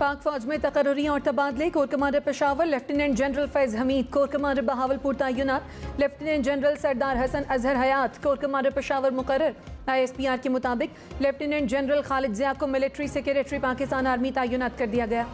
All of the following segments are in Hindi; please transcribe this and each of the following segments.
पाक फौज में तकर्रुरियां और तबादले। Corps commander Peshawar lieutenant general Faiz Hameed, corps commander Bahawalpur तैनात। Lieutenant general Sardar Hasan Azhar Hayat, corps commander Peshawar मुकर्रर। ISPR के मुताबिक लेफ्टिनेंट जनरल खालिद ज़िया को मिलिट्री सेक्रेटरी पाकिस्तान आर्मी तैनात कर दिया गया।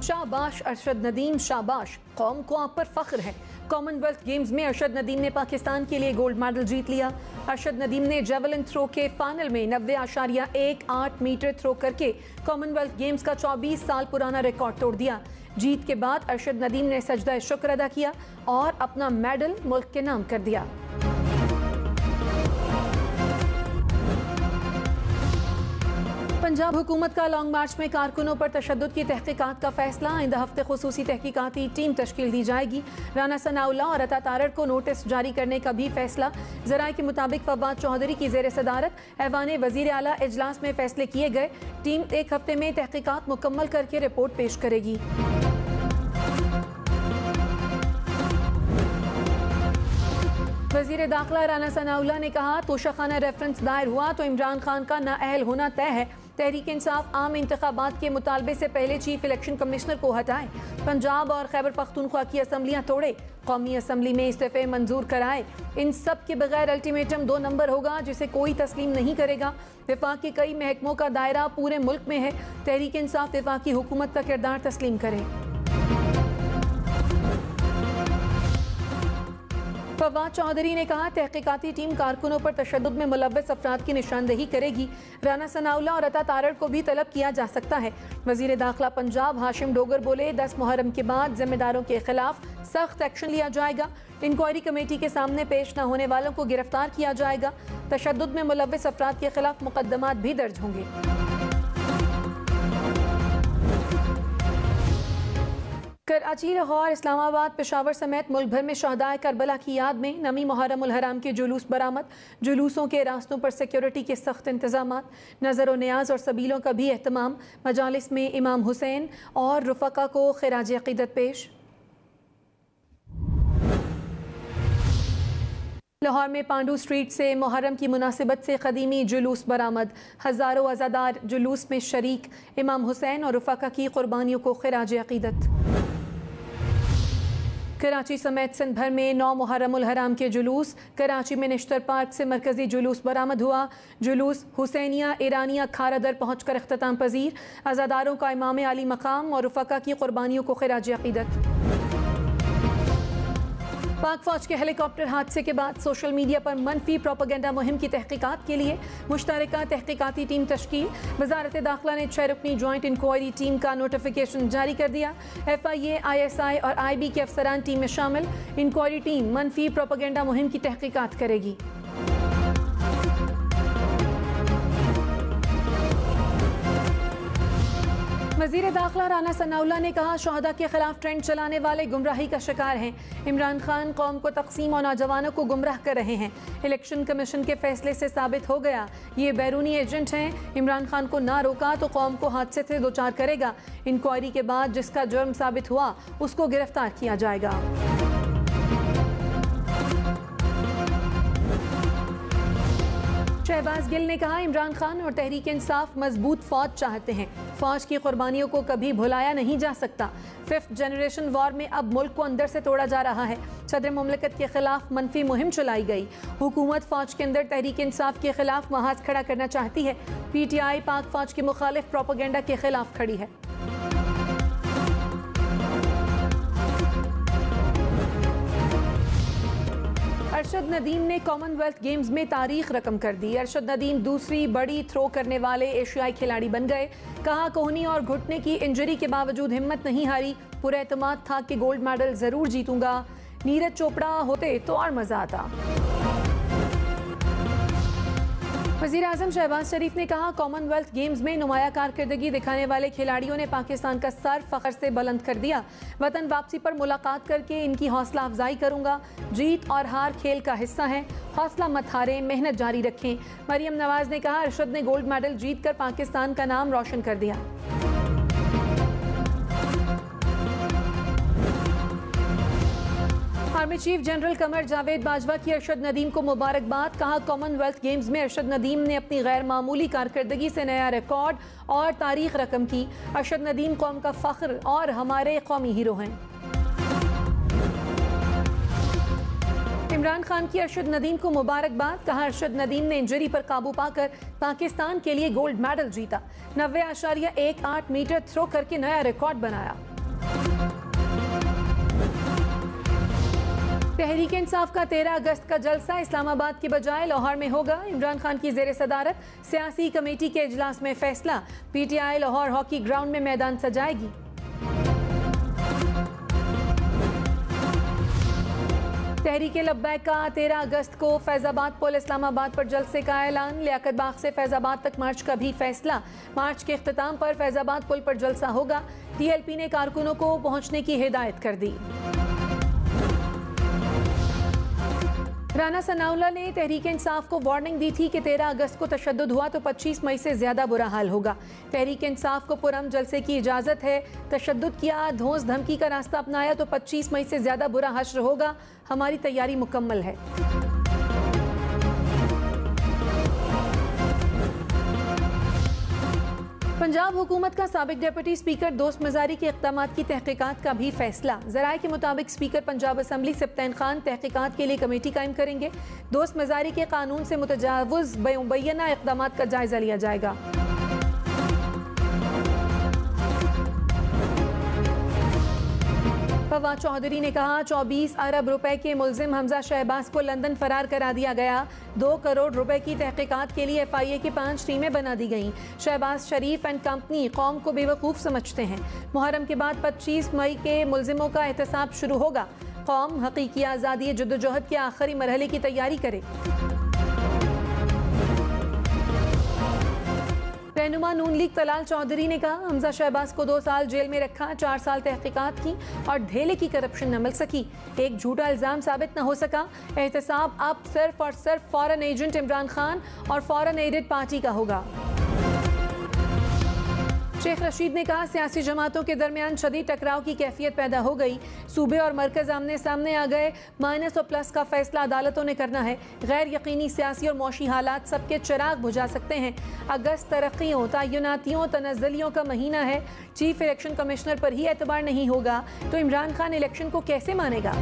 शाबाश अरशद नदीम, शाबाश, कौम को आप पर फख्र है। कॉमनवेल्थ गेम्स में अरशद नदीम ने पाकिस्तान के लिए गोल्ड मेडल जीत लिया। अरशद नदीम ने जेवलिन थ्रो के फाइनल में 90.18 मीटर थ्रो करके कॉमनवेल्थ गेम्स का 24 साल पुराना रिकॉर्ड तोड़ दिया। जीत के बाद अरशद नदीम ने सजदा शुक्र अदा किया और अपना मेडल मुल्क के नाम कर दिया। पंजाब हुकूमत का लॉन्ग मार्च में कारकुनों पर तशद्दुद की तहकीकात का फैसला। आइंदा हफ्ते खुसूसी तहकीकाती टीम तश्कील दी जाएगी। राना सनाउल्लाह और अता तारड़ को नोटिस जारी करने का भी फैसला। ज़राए के मुताबिक फवाद चौधरी की ज़ेर सदारत ऐवान वज़ीर आला इजलास में फैसले किए गए। टीम एक हफ्ते में तहकीकात मुकम्मल करके रिपोर्ट पेश करेगी। वज़ीर दाखिला राना सनाउल्लाह ने कहा, तोशाखाना रेफरेंस दायर हुआ तो इमरान खान का नाअहल होना तय है। तहरीक इंसाफ आम इंतखाबात के मुतालबे से पहले चीफ इलेक्शन कमिश्नर को हटाए। पंजाब और खैबर पख्तूनख्वा की असम्बलियाँ तोड़े, कौमी असम्बली में इस्तीफे मंजूर कराए। इन सब के बगैर अल्टीमेटम 2 नंबर होगा जिसे कोई तस्लीम नहीं करेगा। वफाक के कई महकमों का दायरा पूरे मुल्क में है। तहरीक इंसाफ वफाकी हुकूमत का किरदार तस्लीम करे। फवाद चौधरी ने कहा, तहकीकाती टीम कारकुनों पर तशद्दुद में मुलव्वस अफराद की निशानदेही करेगी। राना सनाउल्लाह और अता तारड़ को भी तलब किया जा सकता है। वज़ीर दाखिला पंजाब हाशिम डोगर बोले, 10 मुहर्रम के बाद जिम्मेदारों के खिलाफ सख्त एक्शन लिया जाएगा। इंक्वायरी कमेटी के सामने पेश न होने वालों को गिरफ्तार किया जाएगा। तशद्दुद में मुलव्वस अफराद के खिलाफ मुकदमात भी दर्ज होंगे। कराची, लाहौर, इस्लामाबाद, पेशावर समेत मुल्क भर में शहदाए करबला की याद में नमी मुहर्रम उल हराम के जुलूस बरामद। जुलूसों के रास्तों पर सिक्योरिटी के सख्त इंतजामात। नज़र व न्याज और सबीलों का भी एहतमाम। मजालिस में इमाम हुसैन और रुफ़का को खिराज अक़ीदत पेश। लाहौर में पांडू स्ट्रीट से मुहर्रम की मुनासिबत से क़दीमी जुलूस बरामद। हज़ारों अज़ादार जुलूस में शरीक। इमाम हुसैन और रुफ़का की क़ुरबानियों को खिराज अक़ीदत। कराची समेत सिंध भर में 9 मुहर्रम उल हराम के जुलूस। कराची में निश्तर पार्क से मरकजी जुलूस बरामद हुआ। जुलूस हुसैनिया ईरानिया खारा दर पहुँच कर अख्ताम पजीर। अज़ादारों का इमाम आली मकाम और रुफ़का की क़ुरबानियों को खिराज अक़ीदत। पाक फौज के हेलीकॉप्टर हादसे के बाद सोशल मीडिया पर मनफी प्रोपेगेंडा मुहिम की तहकीकात के लिए मुश्तरका तहकीकाती टीम तश्कील। वज़ारत दाखिला ने 6 रुकनी जॉइंट इंक्वायरी टीम का नोटिफिकेशन जारी कर दिया। FIA, ISI और IB के अफसरान टीम में शामिल। इंक्वायरी टीम मनफी प्रोपेगेंडा मुहिम की तहकीकात करेगी। वज़ीर दाखिला राना सनाउल्लाह ने कहा, शहदा के खिलाफ ट्रेंड चलाने वाले गुमराही का शिकार हैं। इमरान खान कौम को तकसीम और नौजवानों को गुमराह कर रहे हैं। इलेक्शन कमीशन के फैसले से साबित हो गया ये बैरूनी एजेंट हैं। इमरान खान को ना रोका तो कौम को हादसे से दो चार करेगा। इंक्वायरी के बाद जिसका जुर्म साबित हुआ उसको गिरफ्तार किया जाएगा। शहबाज गिल ने कहा, इमरान खान और तहरीक इंसाफ मजबूत फौज चाहते हैं। फौज की कुर्बानियों को कभी भुलाया नहीं जा सकता। 5th जनरेशन वॉर में अब मुल्क को अंदर से तोड़ा जा रहा है। सदर मुमलिकत के खिलाफ मनफी मुहिम चलाई गई। हुकूमत फौज के अंदर तहरीक इंसाफ के खिलाफ महाज खड़ा करना चाहती है। PTI पाक फौज की मुखालिफ प्रोपेगेंडा के खिलाफ खड़ी है। अरशद नदीम ने कॉमनवेल्थ गेम्स में तारीख रकम कर दी। अरशद नदीम दूसरी बड़ी थ्रो करने वाले एशियाई खिलाड़ी बन गए। कहा, कोहनी और घुटने की इंजरी के बावजूद हिम्मत नहीं हारी। पूरा एतमाद था कि गोल्ड मेडल जरूर जीतूंगा। नीरज चोपड़ा होते तो और मजा आता। वज़ीर आज़म शहबाज शरीफ ने कहा, कॉमनवेल्थ गेम्स में नुमाया कारकर्दगी दिखाने वाले खिलाड़ियों ने पाकिस्तान का सर फख्र से बुलंद कर दिया। वतन वापसी पर मुलाकात करके इनकी हौसला अफजाई करूंगा। जीत और हार खेल का हिस्सा है। हौसला मत हारें, मेहनत जारी रखें। मरियम नवाज ने कहा, अरशद ने गोल्ड मेडल जीत कर पाकिस्तान का नाम रोशन कर दिया। Army chief general Qamar Javed Bajwa की अरशद नदीम को मुबारकबाद। कहा कॉमनवेल्थ गेम्स में अरशद नदीम ने अपनी गैर मामूली कारकर्दगी से नया रिकॉर्ड और तारीख रकम की। अरशद नदीम कौम का फख्र और हमारे कौमी हीरो हैं। इमरान खान की अरशद नदीम को मुबारकबाद। कहा अरशद नदीम ने इंजरी पर काबू पाकर पाकिस्तान के लिए गोल्ड मेडल जीता। 90.18 मीटर थ्रो करके नया रिकॉर्ड बनाया। तहरीक इंसाफ का 13 अगस्त का जलसा इस्लामाबाद के बजाय लाहौर में होगा। इमरान खान की ज़ेर सदारत सियासी कमेटी के इजलास में फैसला। PTI लाहौर हॉकी ग्राउंड में मैदान सजाएगी। तहरीक लब्बैक का 13 अगस्त को फैजाबाद पुल इस्लामाबाद पर जलसे का ऐलान। लियाकत बाग से फैजाबाद तक मार्च का भी फैसला। मार्च के इख्तिताम पर फैजाबाद पुल पर जलसा होगा। TLP ने कारकुनों को पहुंचने की हिदायत कर दी। राना सनाउल्लाह ने तहरीक इंसाफ को वार्निंग दी थी कि 13 अगस्त को तशद्दुद हुआ तो 25 मई से ज्यादा बुरा हाल होगा। तहरीक इंसाफ को पुरअमन जलसे की इजाजत है। तशद्दुद किया, धौंस धमकी का रास्ता अपनाया तो 25 मई से ज्यादा बुरा हश्र होगा। हमारी तैयारी मुकम्मल है। पंजाब हुकूमत का साबिक डिप्टी स्पीकर दोस्त मजारी के इक़दामात की तहकीकात का भी फैसला। ज़राए के मुताबिक स्पीकर पंजाब असम्बली सप्तान खान तहकीकात के लिए कमेटी कायम करेंगे। दोस्त मजारी के कानून से मुतजावुज़ मुबैना इक़दामात का जायजा लिया जाएगा। फवाद चौधरी ने कहा 24 अरब रुपए के मुलजिम हमजा शहबाज को लंदन फरार करा दिया गया। 2 करोड़ रुपए की तहकीकात के लिए FIA की 5 टीमें बना दी गईं। शहबाज शरीफ एंड कंपनी कौम को बेवकूफ़ समझते हैं। मुहर्रम के बाद 25 मई के मुलजिमों का एहतसाब शुरू होगा। कौम हकीकी आज़ादी जद्दोजहद के आखिरी मरहले की तैयारी करे। रहनुमा नून लीग तलाल चौधरी ने कहा हमजा शहबाज को 2 साल जेल में रखा, 4 साल तहकीकात की और ढेले की करप्शन न मिल सकी। एक झूठा इल्जाम साबित न हो सका। एहतसाब अब सिर्फ और सिर्फ फॉरेन एजेंट इमरान खान और फॉरेन एडेड पार्टी का होगा। शेख रशीद ने कहा सियासी जमातों के दरमियान शदीद टकराव की कैफियत पैदा हो गई। सूबे और मरकज आमने सामने आ गए। माइनस और प्लस का फैसला अदालतों ने करना है। गैर यकीनी सियासी और मौशी हालात सबके चिराग बुझा सकते हैं। अगस्त तरक्कियों, तयनातियों, तनज़्ज़ुलियों का महीना है। चीफ इलेक्शन कमिश्नर पर ही एतबार नहीं होगा तो इमरान खान इलेक्शन को कैसे मानेगा।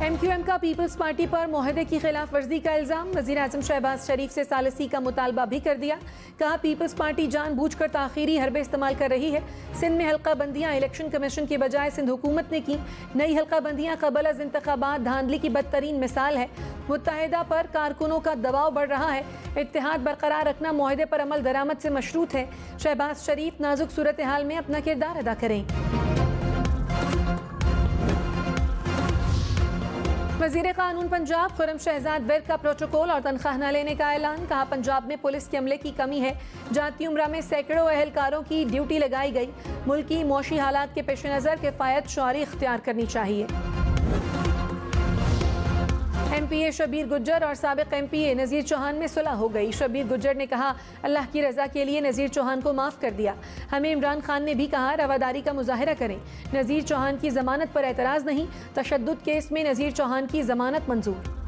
MQM का पीपल्स पार्टी पर मुआहदे की खिलाफ वर्जी का इल्ज़ाम। वज़ीर आज़म शहबाज शरीफ से सालसी का मुतालबा भी कर दिया। कहा पीपल्स पार्टी जानबूझकर ताख़ीरी हरबे इस्तेमाल कर रही है। सिंध में हल्का बंदियाँ इलेक्शन कमीशन के बजाय सिंध हुकूमत ने की। नई हल्का बंदियाँ क़बल अज़ इंतख़ाबात धांधली की बदतरीन मिसाल है। मुत्तहिदा पर कारकुनों का दबाव बढ़ रहा है। इत्तेहाद बरकरार रखना मुआहदे पर अमल दरामद से मशरूत है। शहबाज शरीफ नाजुक सूरत हाल में अपना किरदार अदा करें। वज़ीर कानून पंजाब खुर्रम शहजाद विर्क का प्रोटोकॉल और तनख्वाह न लेने का ऐलान। कहा पंजाब में पुलिस के अमले की कमी है। जाती उम्रा में सैकड़ों अहलकारों की ड्यूटी लगाई गई। मुल्की मौशी हालात के पेश नज़र किफ़ायत शुआरी इख्तियार करनी चाहिए। MPA शबीर गुज्जर और साबिक MPA नज़ीर चौहान में सुलह हो गई। शबीर गुज्जर ने कहा अल्लाह की रज़ा के लिए नज़ीर चौहान को माफ़ कर दिया। हमें इमरान खान ने भी कहा रवादारी का मुजाहिरा करें। नज़ीर चौहान की ज़मानत पर एतराज़ नहीं। तशद्दुद केस में नज़ीर चौहान की ज़मानत मंजूर।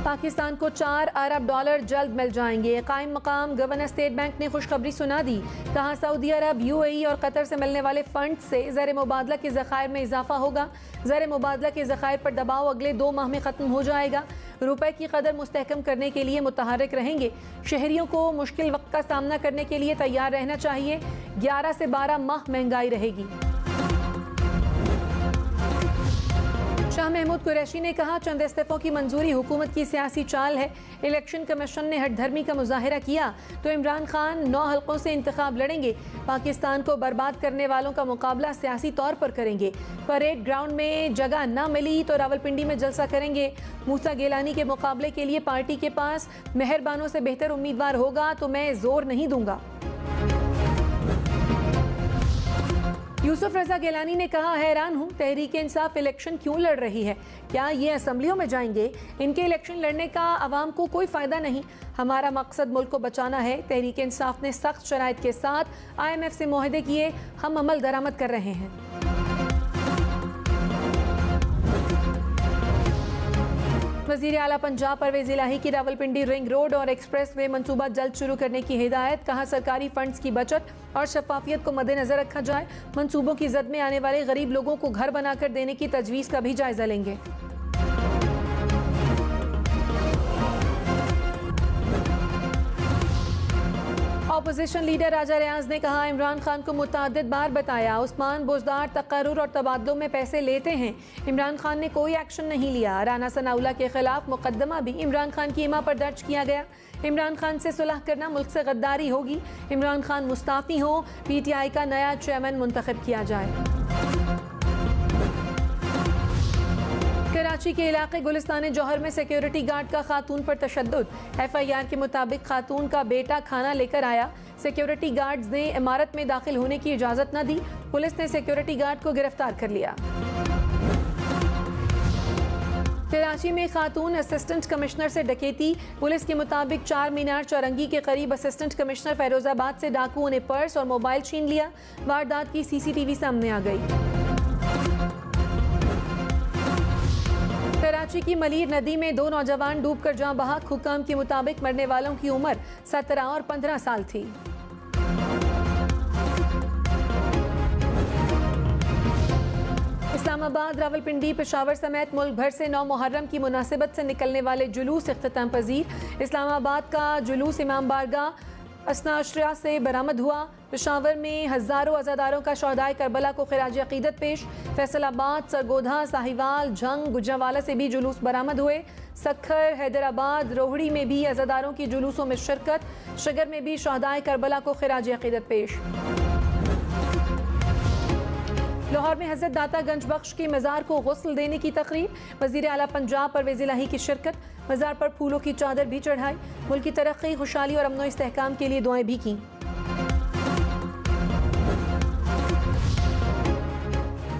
पाकिस्तान को 4 अरब डॉलर जल्द मिल जाएंगे। कायम मकाम गवर्नर स्टेट बैंक ने खुशखबरी सुना दी। कहा सऊदी अरब, UAE और कतर से मिलने वाले फंड से ज़र मुबादला के ज़खायर में इजाफा होगा। ज़र मुबादला के ज़खायर पर दबाव अगले 2 माह में ख़त्म हो जाएगा। रुपए की कदर मुस्तहकम करने के लिए मुतहर्रिक रहेंगे। शहरियों को मुश्किल वक्त का सामना करने के लिए तैयार रहना चाहिए। 11 से 12 माह महंगाई रहेगी। शाह महमूद कुरैशी ने कहा चंद इस्तीफों की मंजूरी हुकूमत की सियासी चाल है। इलेक्शन कमीशन ने हठधर्मी का मुजाहिरा किया तो इमरान खान 9 हल्कों से इंतखाब लड़ेंगे। पाकिस्तान को बर्बाद करने वालों का मुकाबला सियासी तौर पर करेंगे। परेड ग्राउंड में जगह न मिली तो रावलपिंडी में जलसा करेंगे। मूसा गिलानी के मुकाबले के लिए पार्टी के पास मेहरबानों से बेहतर उम्मीदवार होगा तो मैं जोर नहीं दूंगा। यूसुफ रजा गिलानी ने कहा, हैरान हूँ तहरीक इंसाफ इलेक्शन क्यों लड़ रही है। क्या ये असम्बलियों में जाएंगे? इनके इलेक्शन लड़ने का आवाम को कोई फ़ायदा नहीं। हमारा मकसद मुल्क को बचाना है। तहरीक इंसाफ ने सख्त शराइत के साथ IMF से मुआहदे किए, हम अमल दरामद कर रहे हैं। वज़ीर आला पंजाब परवेज़ इलाही की रावलपिंडी रिंग रोड और एक्सप्रेस वे मनसूबा जल्द शुरू करने की हिदायत। कहा, सरकारी फंड्स की बचत और शफाफियत को मद्देनजर रखा जाए। मनसूबों की जद में आने वाले गरीब लोगों को घर बनाकर देने की तजवीज़ का भी जायजा लेंगे। अपोजिशन लीडर राजा रियाज ने कहा, इमरान खान को मुतअद्दिद बार बताया उस्मान बुज़दार तकर्रुर और तबादलों में पैसे लेते हैं। इमरान खान ने कोई एक्शन नहीं लिया। राना सनाउल्लाह के खिलाफ मुकदमा भी इमरान खान की इमा पर दर्ज किया गया। इमरान खान से सुलह करना मुल्क से गद्दारी होगी। इमरान खान मुस्ताफ़ी हो, PTI का नया चेयरमैन मुंतखब किया जाए। कराची के इलाके गुलिस्तान जौहर में सिक्योरिटी गार्ड का खातून पर तशद्दुद। FIR के मुताबिक खातून का बेटा खाना लेकर आया। सिक्योरिटी गार्ड्स ने इमारत में दाखिल होने की इजाज़त न दी। पुलिस ने सिक्योरिटी गार्ड को गिरफ्तार कर लिया। कराची में खातून असिस्टेंट कमिश्नर से डकैती। पुलिस के मुताबिक 4 मीनार चौरंगी के करीब असिस्टेंट कमिश्नर फैरोजाबाद से डाकुओं ने पर्स और मोबाइल छीन लिया। वारदात की CCTV सामने आ गई। कराची की मलीर नदी में 2 नौजवान डूबकर जान बहक। हुकाम के मुताबिक मरने वालों की उम्र 17 और 15 साल थी। इस्लामाबाद, रावलपिंडी, पेशावर समेत मुल्क भर से 9 मुहर्रम की मुनासिबत से निकलने वाले जुलूस इख्तिताम पजीर। इस्लामाबाद का जुलूस इमाम बारगाह असनाश्रिया से बरामद हुआ। पेशावर में हज़ारों अज़ादारों का शहदाए करबला को खिराज अकीदत पेश। फैसलाबाद, सरगोधा, साहिवाल, झंग, गुजरावाला से भी जुलूस बरामद हुए। सखर, हैदराबाद, रोहड़ी में भी अज़ादारों की जुलूसों में शिरकत। शगर में भी शहदाए करबला को खिराज अकीदत पेश। लाहौर में हज़रत दाता गंज बख्श के मज़ार को गुस्ल देने की तकरीब। वज़ीर आला पंजाब परवेज़ इलाही की शिरकत। मज़ार पर फूलों की चादर भी चढ़ाई। मुल्क की तरक्की, खुशहाली और अमन व इस्तेहकाम के लिए दुआएं भी की।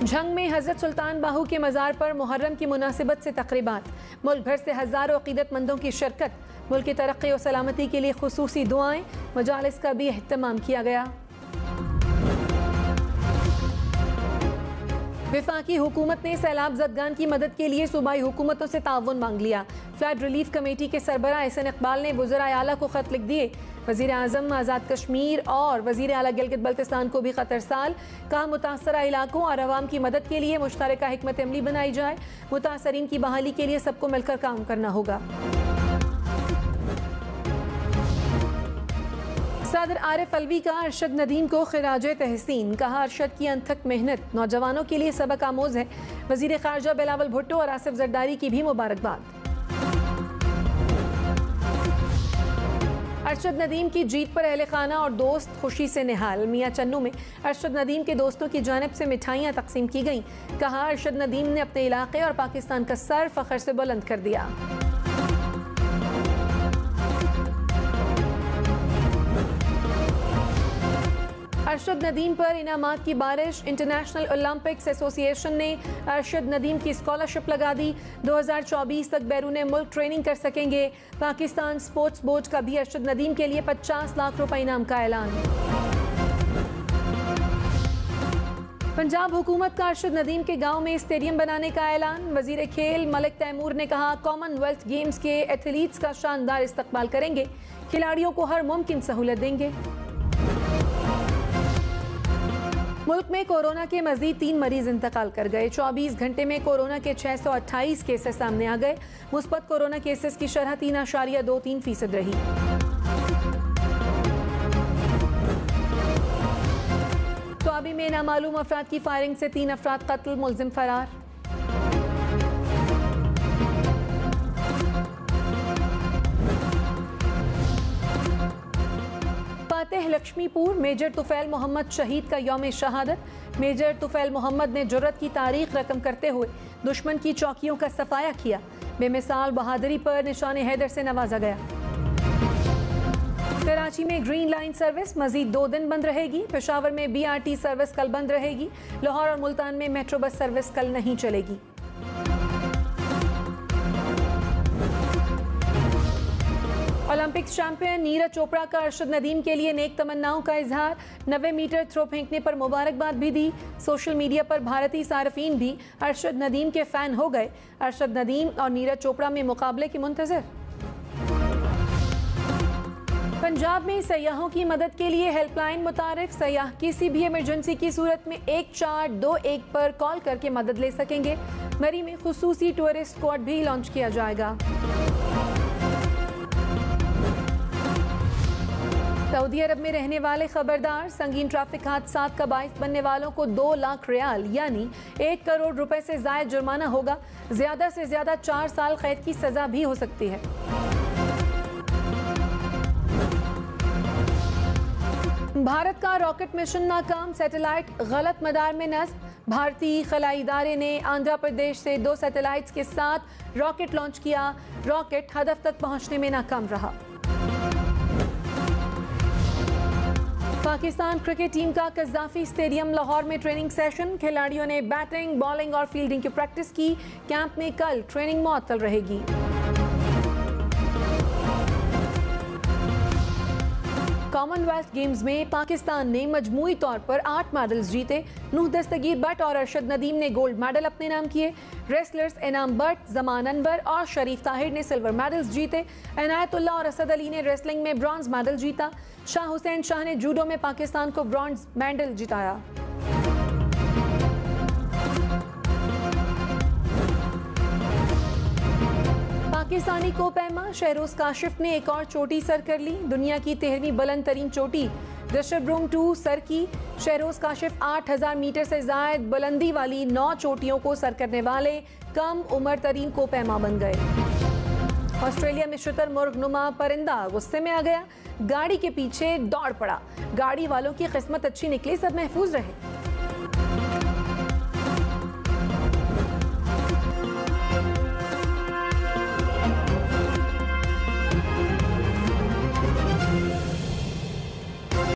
झंग में हज़रत सुल्तान बाहू के मज़ार पर मुहर्रम की मुनासिबत से तकरीबात। मुल्क भर से हज़ारों अक़ीदतमंदों की शिरकत। मुल्क की तरक्की और सलामती के लिए खुसूसी दुआएं। मजालिस का भी एहतमाम किया गया। वफाकी हुकूमत ने सैलाब ज़दगान की मदद के लिए सूबाई हुकूमतों से ताउन मांग लिया। फ्लड रिलीफ कमेटी के सरबराह एहसन इकबाल ने वज़ीर आला को ख़त लिख दिए। वज़ीर आज़म आज़ाद कश्मीर और वज़ीर आला गिलगित बल्तिस्तान को भी ख़त अरसाल। कहा, मुतासरा इलाकों और अवाम की मदद के लिए मुश्तरका हिकमत अमली बनाई जाए। मुतासरीन की बहाली के लिए सबको मिलकर काम करना होगा। सदर आरिफ अलवी का अरशद नदीम को खिराजे तहसीन। कहा, अरशद की अनथक मेहनत नौजवानों के लिए सबक आमोज है। वज़ीर ख़ारजा बिलावल भुट्टो और आसिफ जरदारी की भी मुबारकबाद। अरशद नदीम की जीत पर अहले खाना और दोस्त खुशी से निहाल। मियाँ चन्नू में अरशद नदीम के दोस्तों की जानिब से मिठाइयाँ तकसीम की गईं। कहा, अरशद नदीम ने अपने इलाके और पाकिस्तान का सर फ़ख्र से बुलंद कर दिया। अरशद नदीम पर इनामात की बारिश। इंटरनेशनल ओलंपिक्स एसोसिएशन ने अरशद नदीम की स्कॉलरशिप लगा दी। 2024 तक बैरून मुल्क ट्रेनिंग कर सकेंगे। पाकिस्तान स्पोर्ट्स बोर्ड का भी अरशद नदीम के लिए 50 लाख रुपए इनाम का ऐलान। पंजाब हुकूमत का अरशद नदीम के गांव में स्टेडियम बनाने का ऐलान। वजीर खेल मलिक तैमूर ने कहा, कॉमनवेल्थ गेम्स के एथलीट्स का शानदार इस्तकबाल करेंगे। खिलाड़ियों को हर मुमकिन सहूलत देंगे। मुल्क में कोरोना के मजीद 3 मरीज इंतकाल कर गए। 24 घंटे में कोरोना के 628 केसेस सामने आ गए। मुस्बत कोरोना केसेस की शरह 3.23% रही। स्वाबी में नामालूम अफराद की फायरिंग से 3 अफराद कत्ल, मुलजिम फरार। लक्ष्मीपुर मेजर तुफैल मोहम्मद शहीद का यौम शहादत। मेजर तुफैल मोहम्मद ने जुर्रत की तारीख रकम करते हुए दुश्मन की चौकियों का सफाया किया। बेमिसाल बहादुरी पर निशान हैदर से नवाजा गया। कराची में ग्रीन लाइन सर्विस मजीद 2 दिन बंद रहेगी। पेशावर में BRT सर्विस कल बंद रहेगी। लाहौर और मुल्तान में मेट्रो बस सर्विस कल नहीं चलेगी। ओलंपिक्स चैंपियन नीरज चोपड़ा का अरशद नदीम के लिए नेक तमन्नाओं का इजहार। 90 मीटर थ्रो फेंकने पर मुबारकबाद भी दी। सोशल मीडिया पर भारतीय सार्फिन भी अरशद नदीम के फैन हो गए। अरशद नदीम और नीरज चोपड़ा में मुकाबले की मुंतजर। पंजाब में सयाहों की मदद के लिए हेल्पलाइन मुतारिफ। सयाह किसी भी इमरजेंसी की सूरत में 1421 पर कॉल करके मदद ले सकेंगे। मरी में खुसूसी टूरिस्ट स्क्वाड भी लॉन्च किया जाएगा। सऊदी अरब में रहने वाले खबरदार, संगीन ट्रैफिक हादसात का बाइस बनने वालों को 2 लाख रियाल यानी 1 करोड़ रुपए से जायद जुर्माना होगा। ज्यादा से ज्यादा 4 साल कैद की सजा भी हो सकती है। भारत का रॉकेट मिशन नाकाम, सैटेलाइट गलत मदार में नस्ब। भारतीय खलाई इदारे ने आंध्र प्रदेश से 2 सैटेलाइट्स के साथ रॉकेट लॉन्च किया। रॉकेट हदफ तक पहुंचने में नाकाम रहा। पाकिस्तान क्रिकेट टीम का कज़ाफी स्टेडियम लाहौर में ट्रेनिंग सेशन। खिलाड़ियों ने बैटिंग, बॉलिंग और फील्डिंग की प्रैक्टिस की। कैंप में कल ट्रेनिंग मुअत्तल रहेगी। कॉमनवेल्थ गेम्स में पाकिस्तान ने मजमूई तौर पर 8 मेडल्स जीते। नूह दस्तगीर भट्ट और अरशद नदीम ने गोल्ड मेडल अपने नाम किए। रेसलर्स इनाम भट्ट, जमान अनवर और शरीफ ताहिर ने सिल्वर मेडल्स जीते। इनायतुल्लाह और असद अली ने रेसलिंग में ब्रॉन्ज मेडल जीता। शाह हुसैन शाह ने जूडो में पाकिस्तान को ब्रॉन्ज मेडल जिताया। पाकिस्तानी कोपैमा शहरोज काशिफ ने एक और चोटी सर कर ली। दुनिया की 13वीं बुलंद तरीन चोटी दशब्रूम 2 सर की। शहरोज काशिफ 8000 मीटर से जायद बुलंदी वाली 9 चोटियों को सर करने वाले कम उम्र तरीन कोपैमा बन गए। ऑस्ट्रेलिया में शुतुरमुर्ग नुमा परिंदा गुस्से में आ गया। गाड़ी के पीछे दौड़ पड़ा। गाड़ी वालों की किस्मत अच्छी निकली, सब महफूज रहे।